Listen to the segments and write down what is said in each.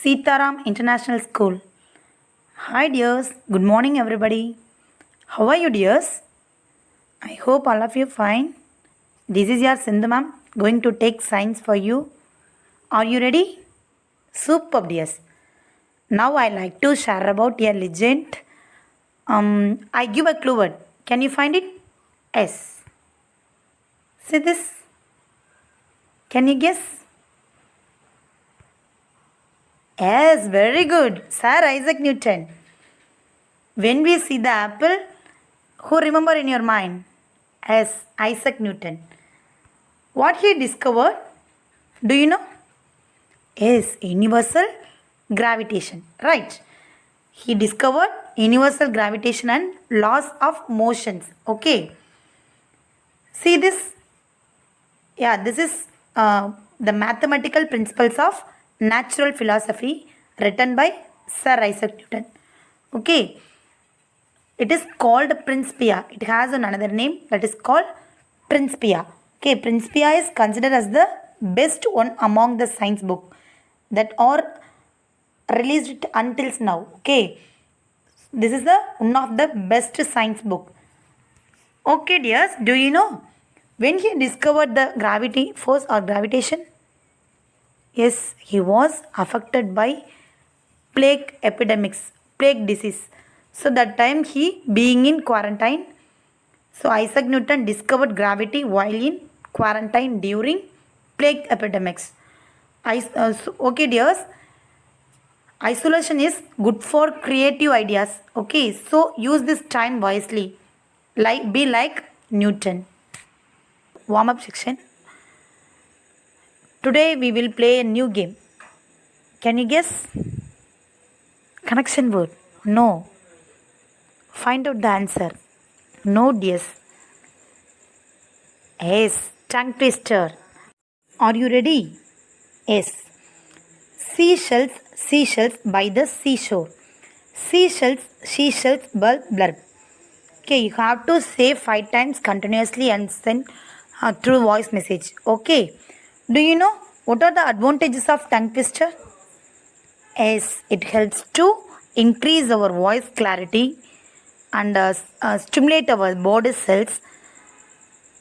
Sitaram International School. Hi dears, good morning everybody. How are you dears? I hope all of you fine. This is your Sindhu ma'am going to take science for you. Are you ready? Superb dears. Now I like to share about a legend. I give a clue word. Can you find it? S. See this? Can you guess? Yes, very good. Sir Isaac Newton. When we see the apple, who remember in your mind? Yes, Isaac Newton. What he discovered? Do you know? Yes, universal gravitation. Right. He discovered universal gravitation and laws of motions. Okay. See this? Yeah, this is the mathematical principles of natural philosophy written by Sir Isaac Newton. Okay. It is called Principia. It has another name that is called Principia. Okay, Principia is considered as the best one among the science book that are released until now. Okay, this is the one of the best science book. Okay, dears, do you know when he discovered the gravity force or gravitation? Yes, he was affected by plague epidemics, plague disease. So that time he being in quarantine. So Isaac Newton discovered gravity while in quarantine during plague epidemics. Okay, dears. Isolation is good for creative ideas. Okay, so use this time wisely. Be like Newton. Warm up section. Today we will play a new game. Can you guess? Connection word. No. Find out the answer. No, dears. Yes, tongue twister. Are you ready? Yes. Seashells by the seashore. Seashells, blurb. Okay, you have to say 5 times continuously and send through voice message. Okay. Do you know what are the advantages of tongue twister? Yes, it helps to increase our voice clarity and stimulate our body cells.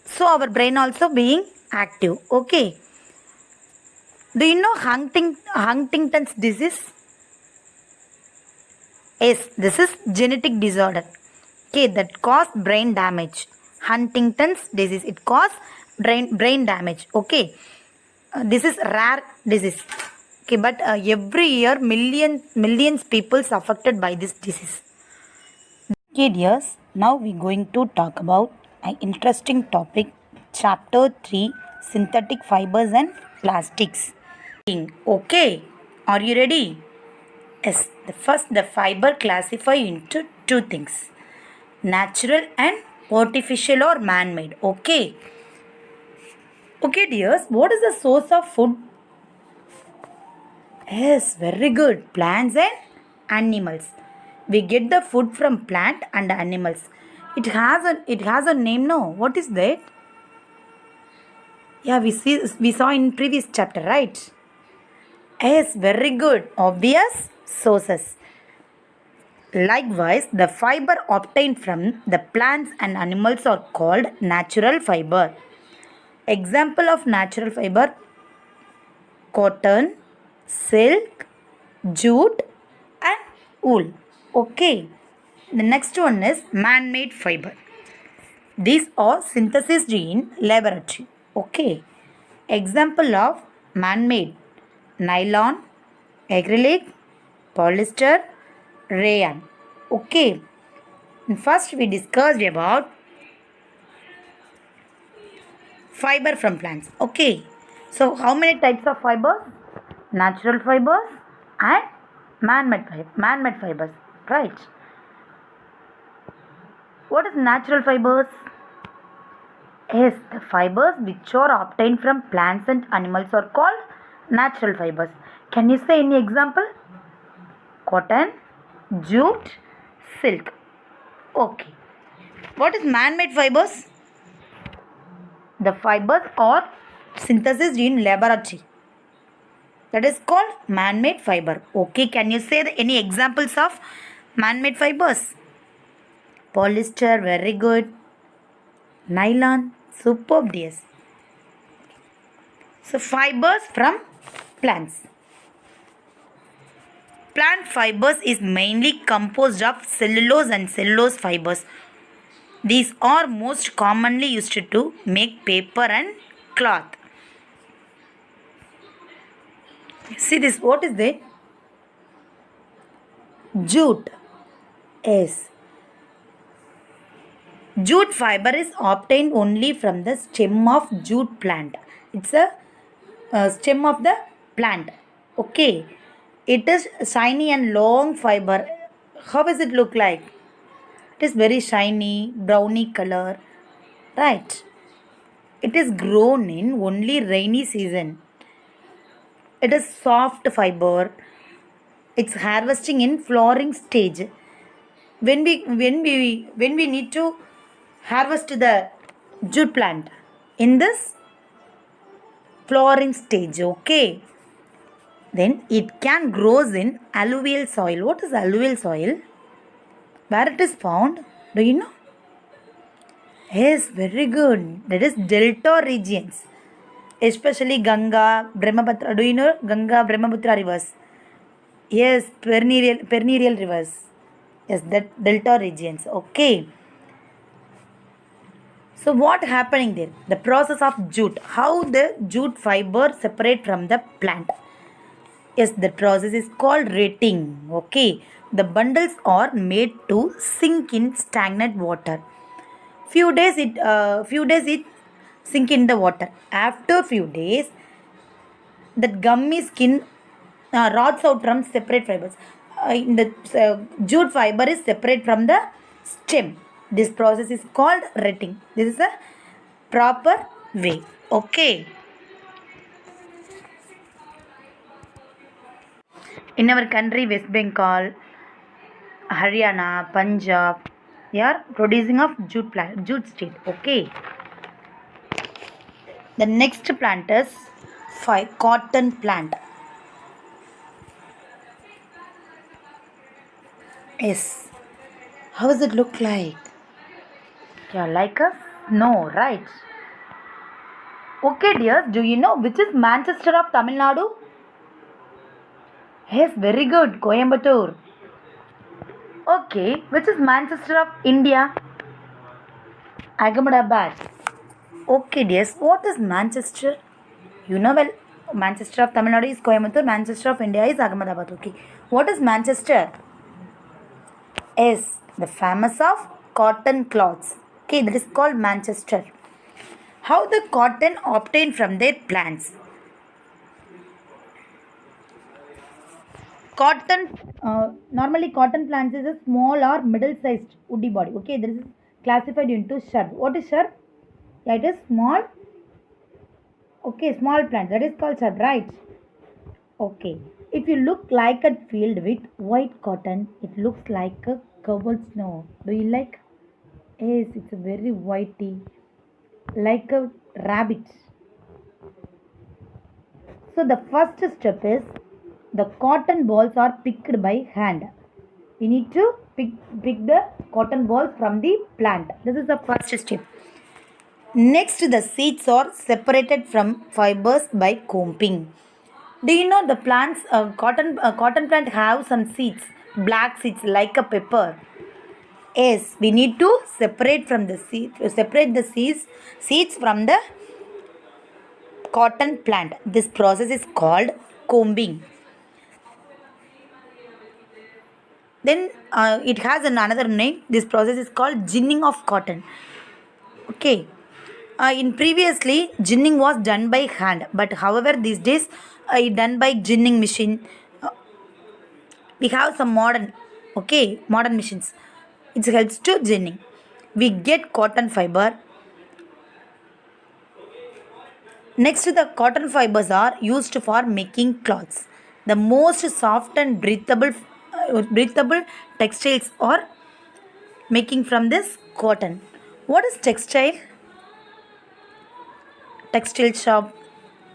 So our brain also being active. Okay. Do you know Huntington's disease? Yes, this is genetic disorder. Okay, that cause brain damage. Huntington's disease. It cause brain damage. Okay. This is rare disease. Okay, but every year millions people affected by this disease. Okay, dears. Now we're going to talk about an interesting topic. Chapter 3: Synthetic fibers and plastics. Okay, are you ready? Yes, the fiber classify into two things: natural and artificial or man-made. Okay. Okay, dears, what is the source of food? Yes, very good. Plants and animals. We get the food from plant and animals. It has a name. No, what is that? Yeah, we saw in previous chapter, right? Yes, very good. Obvious sources. Likewise, the fiber obtained from the plants and animals are called natural fiber. Example of natural fiber: cotton, silk, jute and wool. Okay. The next one is man-made fiber. These are synthesized in laboratory. Okay. Example of man-made: nylon, acrylic, polyester, rayon. Okay. First we discussed about fiber from plants. Okay. So how many types of fibers? Natural fibers and man-made fibers. Right. What is natural fibers? Yes, the fibers which are obtained from plants and animals are called natural fibers. Can you say any example? Cotton, jute, silk. Okay. What is man-made fibers? The fibers are synthesized in laboratory. That is called man-made fiber. Okay, can you say any examples of man-made fibers? Polyester, very good. Nylon, superb, dears. So fibers from plants. Plant fibers is mainly composed of cellulose and cellulose fibers. These are most commonly used to make paper and cloth. See this, what is that? Jute. Yes. Jute fiber is obtained only from the stem of jute plant. It's a stem of the plant. Okay. It is shiny and long fiber. How does it look like? It is very shiny, browny color. Right. It is grown in only rainy season. It is soft fiber. It's harvesting in flowering stage. When we need to harvest the jute plant in this flowering stage, okay, then it can grows in alluvial soil. What is alluvial soil? Where it is found? Do you know? Yes, very good. That is delta regions, especially Ganga, Brahmaputra. Do you know Ganga, Brahmaputra rivers? Yes, perennial rivers. Yes, that delta regions. Okay. So what happening there? The process of jute. How the jute fiber separate from the plant? Yes, the process is called retting. Okay. The bundles are made to sink in stagnant water. Few days it sink in the water. After few days, that gummy skin rods out from separate fibers. Jute fiber is separate from the stem. This process is called retting. This is a proper way. Okay. In our country, West Bengal, Haryana, Punjab, they are producing of jute state. Okay. The next plant is cotton plant. Yes. How does it look like? Yeah, like a snow, right? Okay, dears, do you know which is Manchester of Tamil Nadu? Yes, very good, Coimbatore. Okay, which is Manchester of India? Ahmedabad. Okay, dears, what is Manchester? You know well, Manchester of Tamil Nadu is Coimbatore, Manchester of India is Ahmedabad. Okay, what is Manchester? Yes, the famous of cotton cloths. Okay, that is called Manchester. How the cotton obtained from their plants? Normally cotton plants is a small or middle-sized woody body. Okay, this is classified into shrub. What is shrub? Yeah, it is small. Okay, small plant. That is called shrub, right? Okay. If you look like a field with white cotton, it looks like a covered snow. Do you like? Yes, it's a very whitey, like a rabbit. So the first step is the cotton balls are picked by hand. We need to pick the cotton balls from the plant. This is the first step. Next, the seeds are separated from fibers by combing. Do you know the plants? Cotton plant have some seeds, black seeds like a pepper. Yes, we need to separate the seeds from the cotton plant. This process is called combing. Then it has another name. This process is called ginning of cotton. Okay. In previously, ginning was done by hand, but however these days it done by ginning machine. We have some modern machines. It helps to ginning. We get cotton fiber. Next, the cotton fibers are used for making cloths. The most soft and breathable textiles are making from this cotton. What is textile? Textile shop.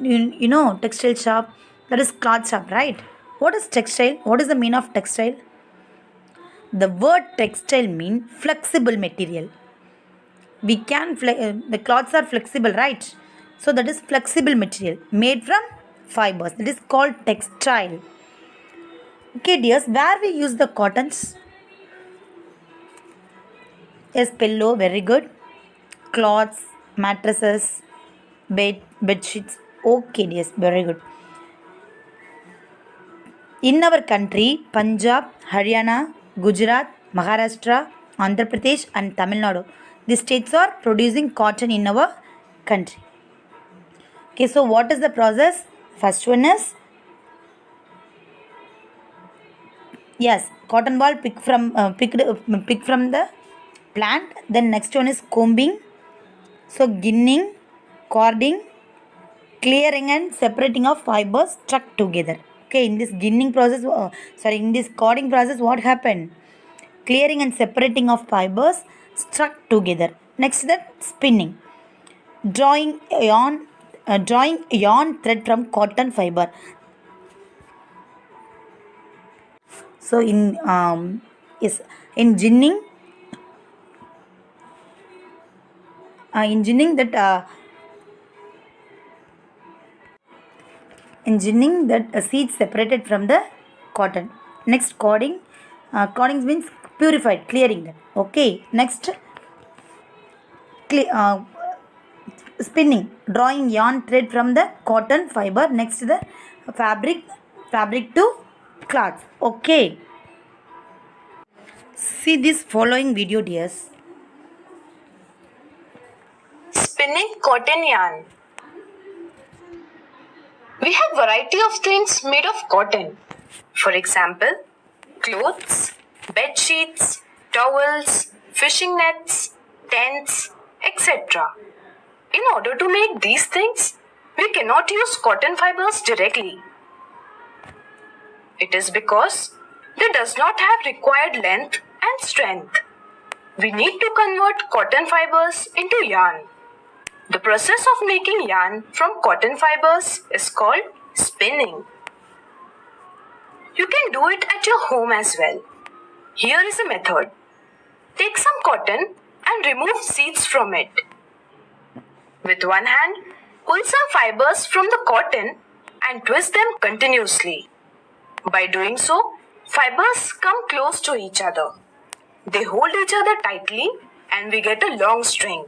You know textile shop. That is cloth shop, right? What is textile? What is the meaning of textile? The word textile means flexible material. We can the cloths are flexible, right? So that is flexible material made from fibers. That is called textile. Okay, dears, where we use the cottons? Yes, pillow, very good. Cloths, mattresses, bed sheets. Okay, dears, very good. In our country, Punjab, Haryana, Gujarat, Maharashtra, Andhra Pradesh, and Tamil Nadu, these states are producing cotton in our country. Okay, so what is the process? First one is, yes, cotton ball picked from the plant. Then next one is combing. So ginning, cording, clearing and separating of fibers stuck together. Okay, in this ginning process, in this cording process, what happened? Clearing and separating of fibers stuck together. Next, that spinning, drawing yarn thread from cotton fiber. So in ginning, that seeds separated from the cotton. Next, cording. Cording means purified, clearing that. Okay. Next, spinning, drawing yarn thread from the cotton fiber. Next, the fabric to cloth. Okay. See this following video, dears. Spinning cotton yarn. We have variety of things made of cotton. For example, clothes, bed sheets, towels, fishing nets, tents, etc. In order to make these things, we cannot use cotton fibers directly. It is because they does not have required length and strength. We need to convert cotton fibers into yarn. The process of making yarn from cotton fibers is called spinning. You can do it at your home as well. Here is a method. Take some cotton and remove seeds from it. With one hand, pull some fibers from the cotton and twist them continuously. By doing so, fibers come close to each other. They hold each other tightly and we get a long string.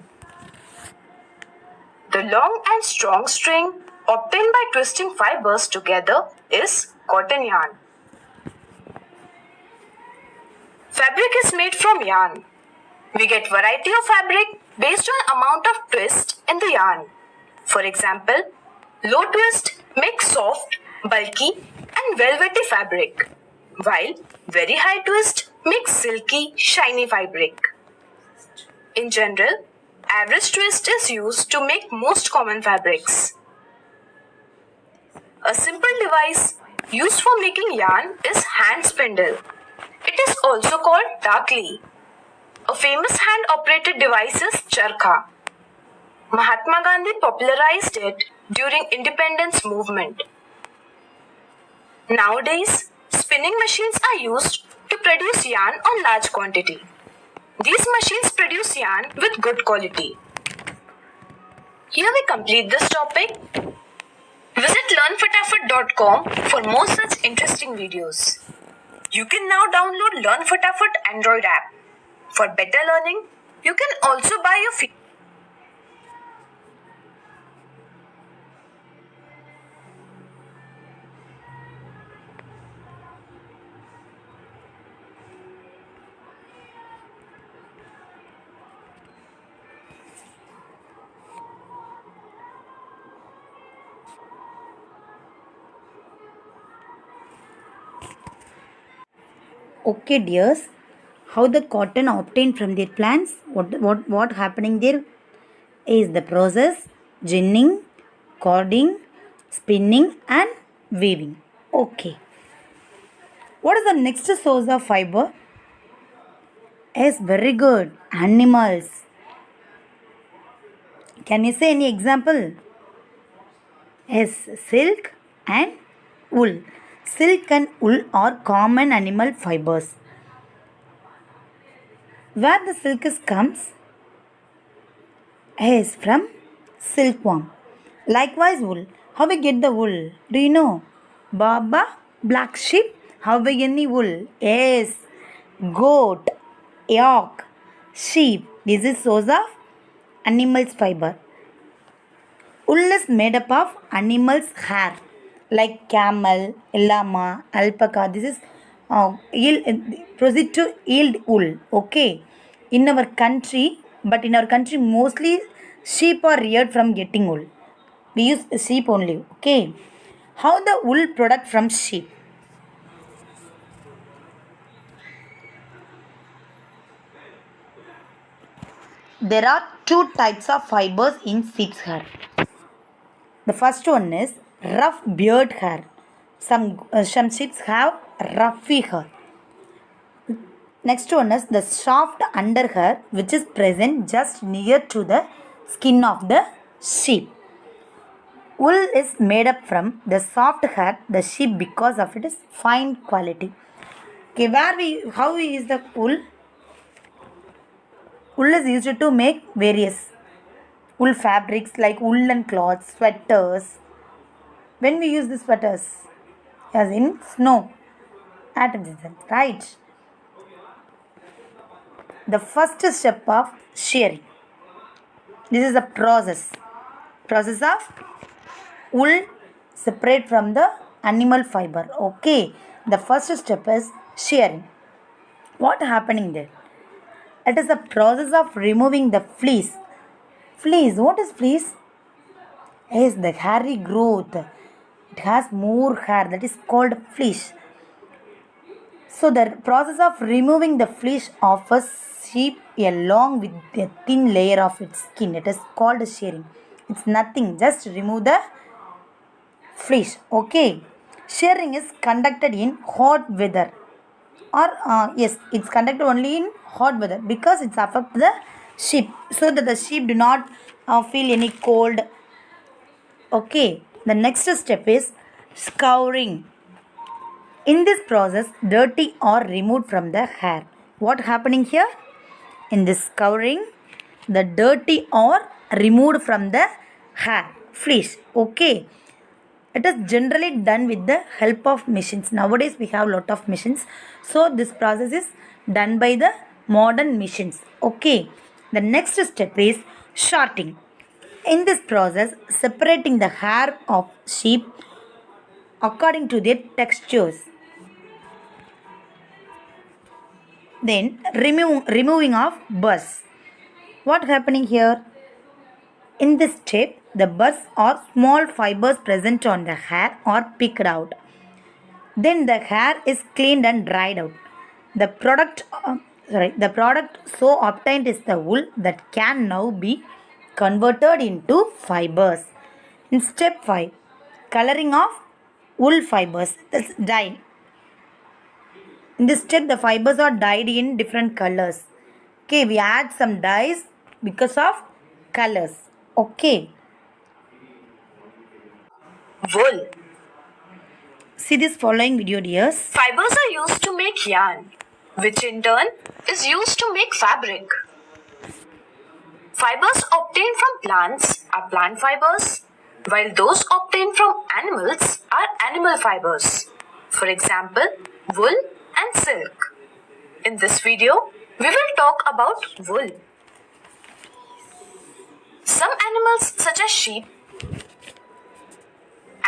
The long and strong string obtained by twisting fibers together is cotton yarn. Fabric is made from yarn. We get variety of fabric based on amount of twist in the yarn. For example, low twist makes soft, bulky and velvety fabric, while very high twist makes silky, shiny fabric. In general, average twist is used to make most common fabrics. A simple device used for making yarn is hand spindle. It is also called dakli. A famous hand-operated device is charkha. Mahatma Gandhi popularized it during independence movement. Nowadays, spinning machines are used to produce yarn on large quantity. These machines produce yarn with good quality. Here we complete this topic. Visit learnfatafat.com for more such interesting videos. You can now download Learn Fatafat Android app. For better learning, you can also buy your free. Okay, dears, how the cotton obtained from their plants? What happening there is the process: ginning, cording, spinning, and weaving. Okay. What is the next source of fiber? Yes, very good. Animals. Can you say any example? Yes, silk and wool. Silk and wool are common animal fibers. Where the silk comes is from silkworm. Likewise, wool. How we get the wool? Do you know? Baba, black sheep. How we get the wool? Yes, goat, yak, sheep. This is source of animals fiber. Wool is made up of animals' hair, like camel, llama, alpaca. This is proceed to yield wool. Okay, in our country, but in our country mostly sheep are reared from getting wool. We use sheep only. Okay, how the wool product from sheep? There are two types of fibers in sheep's hair. The first one is rough beard hair. Some sheep have roughy hair. Next one is the soft under hair, which is present just near to the skin of the sheep. Wool is made up from the soft hair the sheep because of its fine quality. Okay, how we use the wool? Wool is used to make various wool fabrics like woolen cloths, sweaters. When we use the sweaters? As in snow. Autumn season, right? The first step of shearing. This is the process. Process of wool separate from the animal fiber. Okay. The first step is shearing. What happening there? It is the process of removing the fleece. Fleece. What is fleece? Yes, the hairy growth. It has more hair. That is called fleece. So the process of removing the fleece of a sheep along with a thin layer of its skin. It is called shearing. It's nothing. Just remove the fleece. Okay. Shearing is conducted in hot weather. Or yes, it's conducted only in hot weather because it's affect the sheep, so that the sheep do not feel any cold. Okay, the next step is scouring. In this process, dirty are removed from the hair. What happening here? In this scouring, the dirty are removed from the hair, fleece. Okay. It is generally done with the help of machines. Nowadays we have lot of machines. So this process is done by the modern machines. Okay. The next step is sorting. In this process, separating the hair of sheep according to their textures. Then removing of burrs. What happening here? In this step, the burrs or small fibers present on the hair are picked out. Then the hair is cleaned and dried out. The product so obtained is the wool that can now be converted into fibers. In step 5, coloring of wool fibers. That's dye. In this step, the fibers are dyed in different colors. Okay, we add some dyes because of colors. Okay. Wool. See this following video, dears. Fibers are used to make yarn, which in turn is used to make fabric. Fibers obtained from plants are plant fibers, while those obtained from animals are animal fibers. For example, wool and silk. In this video, we will talk about wool. Some animals such as sheep,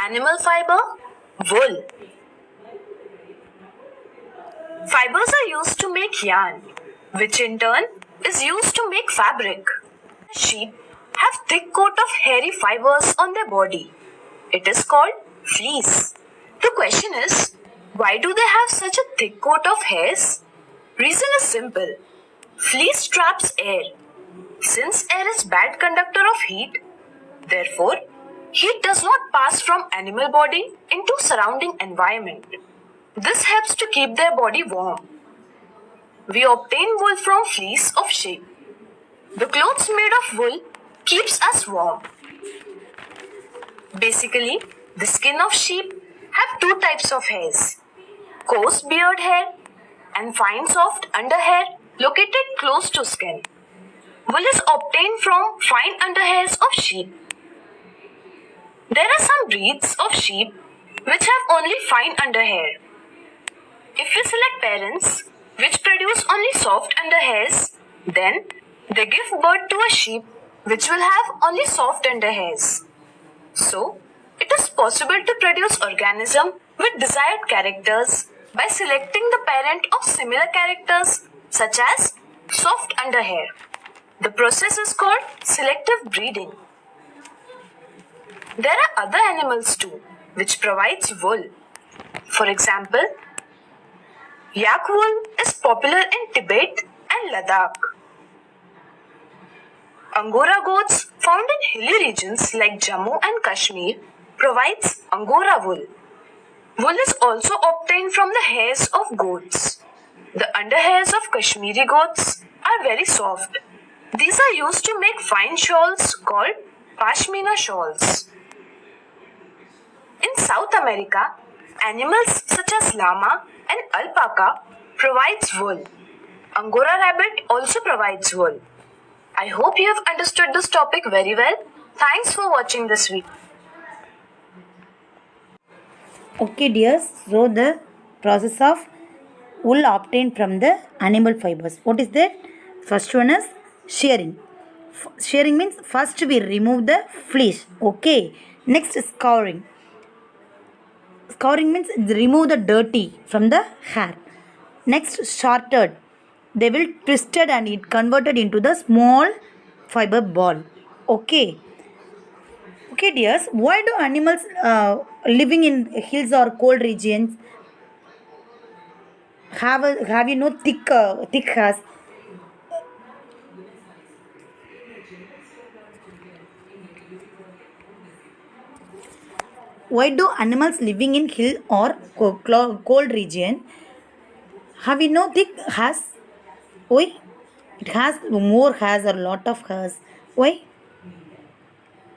animal fiber, wool. Fibers are used to make yarn, which in turn is used to make fabric. Sheep have thick coat of hairy fibers on their body. It is called fleece. The question is, why do they have such a thick coat of hairs? Reason is simple. Fleece traps air. Since air is bad conductor of heat, therefore, heat does not pass from animal body into surrounding environment. This helps to keep their body warm. We obtain wool from fleece of sheep. The clothes made of wool keeps us warm. Basically, the skin of sheep have two types of hairs, coarse beard hair and fine soft underhair located close to skin. Wool is obtained from fine underhairs of sheep. There are some breeds of sheep which have only fine underhair. If we select parents which produce only soft underhairs, then they give birth to a sheep which will have only soft underhairs. So, it is possible to produce organism with desired characters by selecting the parent of similar characters such as soft underhair. The process is called selective breeding. There are other animals too which provides wool. For example, yak wool is popular in Tibet and Ladakh. Angora goats found in hilly regions like Jammu and Kashmir provides Angora wool. Wool is also obtained from the hairs of goats. The underhairs of Kashmiri goats are very soft. These are used to make fine shawls called pashmina shawls. In South America, animals such as llama and alpaca provides wool. Angora rabbit also provides wool. I hope you have understood this topic very well. Thanks for watching this video. Okay, dears. So the process of wool obtained from the animal fibers. What is that? First one is shearing. Shearing means first we remove the fleece. Okay. Next is scouring. Scouring means remove the dirty from the hair. Next, shorted. They will twisted and it converted into the small fiber ball. Okay. Okay, dears. Why do animals living in hills or cold regions have thick hairs? Why do animals living in hill or cold region have thick hairs? Why? It has more hairs or lot of hairs. Why?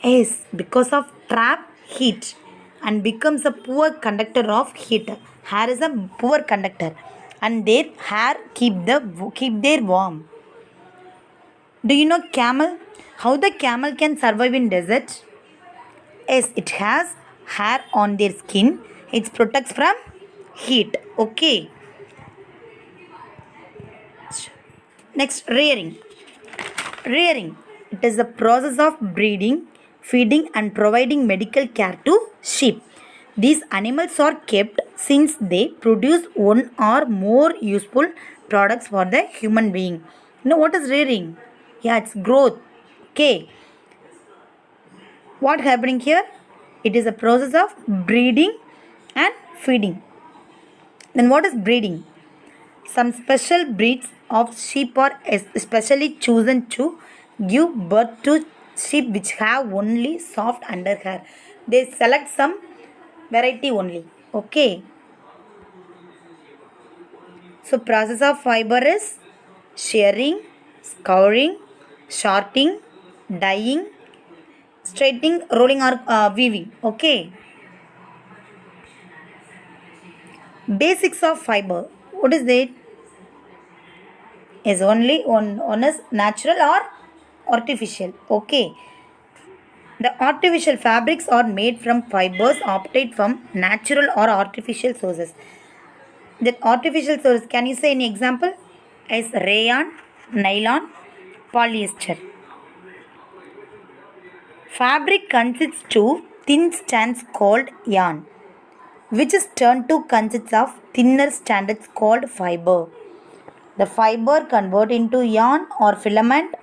Yes, because of trap heat and becomes a poor conductor of heat. Hair is a poor conductor and their hair keep their warm. Do you know camel? How the camel can survive in desert? Yes, it has hair on their skin. It protects from heat. Okay. Next, rearing. Rearing. It is the process of breeding, feeding and providing medical care to sheep. These animals are kept since they produce one or more useful products for the human being. You know what is rearing? Yeah, it's growth. Okay. What happening here? It is a process of breeding and feeding. Then what is breeding? Some special breeds of sheep are especially chosen to give birth to sheep which have only soft underhair. They select some variety only. Okay. So process of fiber is shearing, scouring, shorting, dyeing, straightening, rolling or weaving. Okay. Basics of fiber. What is that? Is only one is natural or artificial. Okay. The artificial fabrics are made from fibers obtained from natural or artificial sources. That artificial source, can you say any example? Is rayon, nylon, polyester. Fabric consists of thin strands called yarn, which is turned to consist of thinner strands called fiber. The fiber convert into yarn or filament.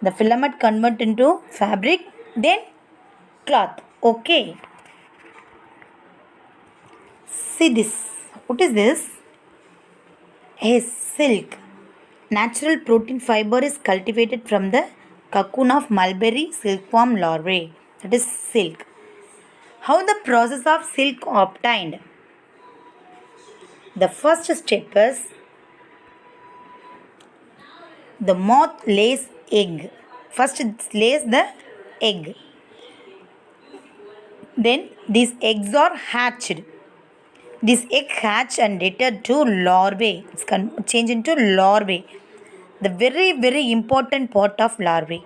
The filament convert into fabric, then cloth. Okay. See this. What is this? Yes, silk. Natural protein fiber is cultivated from the cocoon of mulberry silkworm larvae. That is silk. How the process of silk obtained? The first step is the moth lays egg. First it lays the egg. Then these eggs are hatched. This egg hatch and later to larvae. It's changed into larvae. The very, very important part of larvae.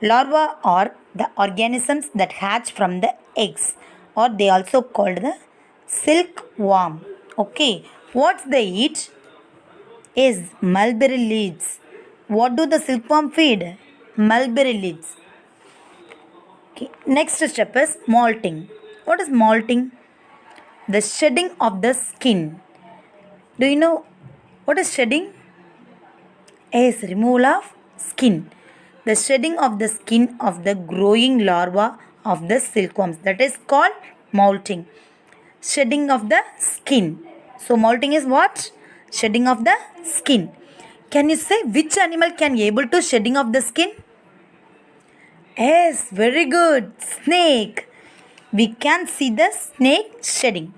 Larvae are the organisms that hatch from the eggs, or they also called the silkworm. Okay, what's they eat? Is mulberry leaves. What do the silkworm feed? Mulberry leaves. Okay. Next step is molting. What is molting? The shedding of the skin. Do you know what is shedding? Is removal of skin. The shedding of the skin of the growing larva of the silkworms. That is called molting. Shedding of the skin. So molting is what? Shedding of the skin. Can you say which animal can able to shedding of the skin? Yes, very good. Snake. We can see the snake shedding.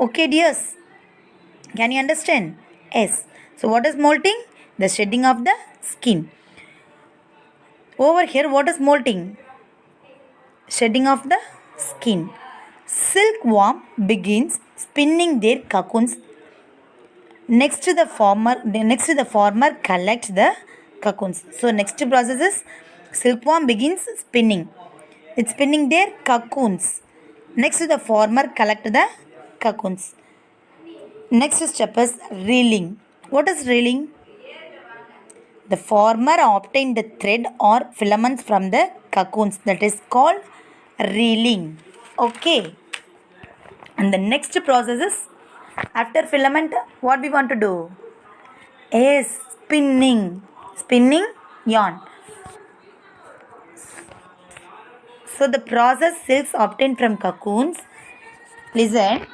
Okay, dears. Can you understand? Yes. So what is molting? The shedding of the skin. Over here, what is molting? Shedding of the skin. Silkworm begins spinning their cocoons. Next the farmer collects the cocoons. So next process is silkworm begins spinning. It's spinning their cocoons. Next the farmer collect the cocoons. Next step is reeling. What is reeling? The farmer obtained the thread or filaments from the cocoons. That is called reeling. Okay. And the next process is after filament, what we want to do? Is spinning. Spinning yarn. So the process silks obtained from cocoons. Listen.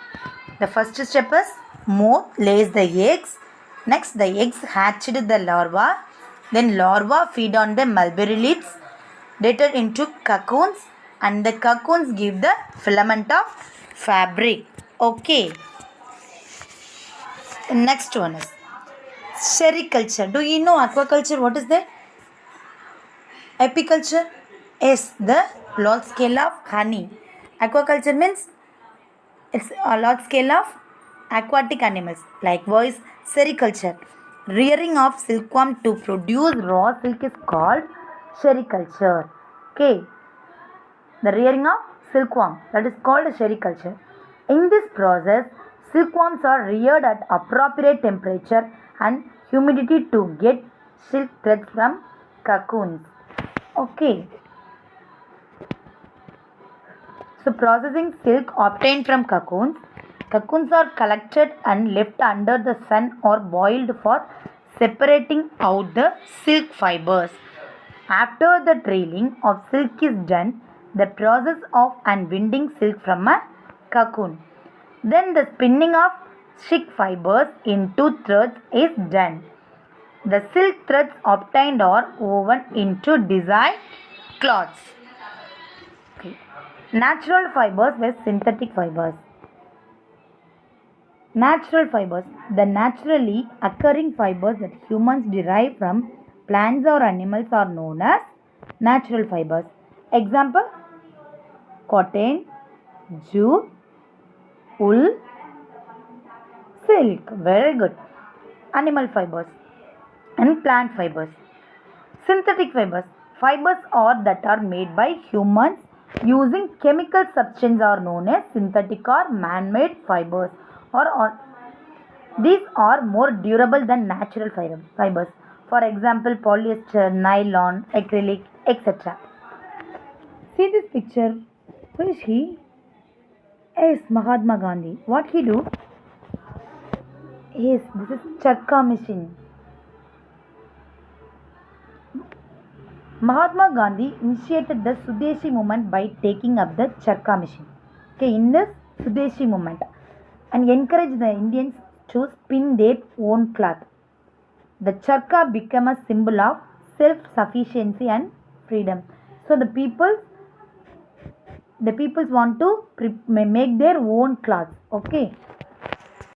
The first step is moth lays the eggs. Next the eggs hatched the larva. Then larva feed on the mulberry leaves. Later into cocoons. And the cocoons give the filament of fabric. Okay. The next one is sericulture. Do you know aquaculture? What is that? Apiculture is the large scale of honey. Aquaculture means it's a large scale of aquatic animals. Likewise, sericulture. Rearing of silkworm to produce raw silk is called sericulture. Okay. The rearing of silkworm, that is called sericulture. In this process, silkworms are reared at appropriate temperature and humidity to get silk threads from cocoons. Okay. So processing silk obtained from cocoons. Cocoons are collected and left under the sun or boiled for separating out the silk fibers. After the trailing of silk is done, the process of unwinding silk from a cocoon. Then the spinning of silk fibers into threads is done. The silk threads obtained are woven into desired cloths. Okay. Natural fibers with synthetic fibers. Natural fibers. The naturally occurring fibers that humans derive from plants or animals are known as natural fibers. Example: cotton, jute, wool, silk. Very good. Animal fibers and plant fibers. Synthetic fibers. Fibers that are made by humans using chemical substance are known as synthetic or man-made fibers. These are more durable than natural fibers. For example, polyester, nylon, acrylic, etc. See this picture. Who is he? Yes, Mahatma Gandhi. What he do? Yes, this is charkha machine. Mahatma Gandhi initiated the Swadeshi movement by taking up the charkha machine. Okay, in this Swadeshi movement, and encouraged the Indians to spin their own cloth. The charkha became a symbol of self-sufficiency and freedom. So the people want to make their own cloth. Okay.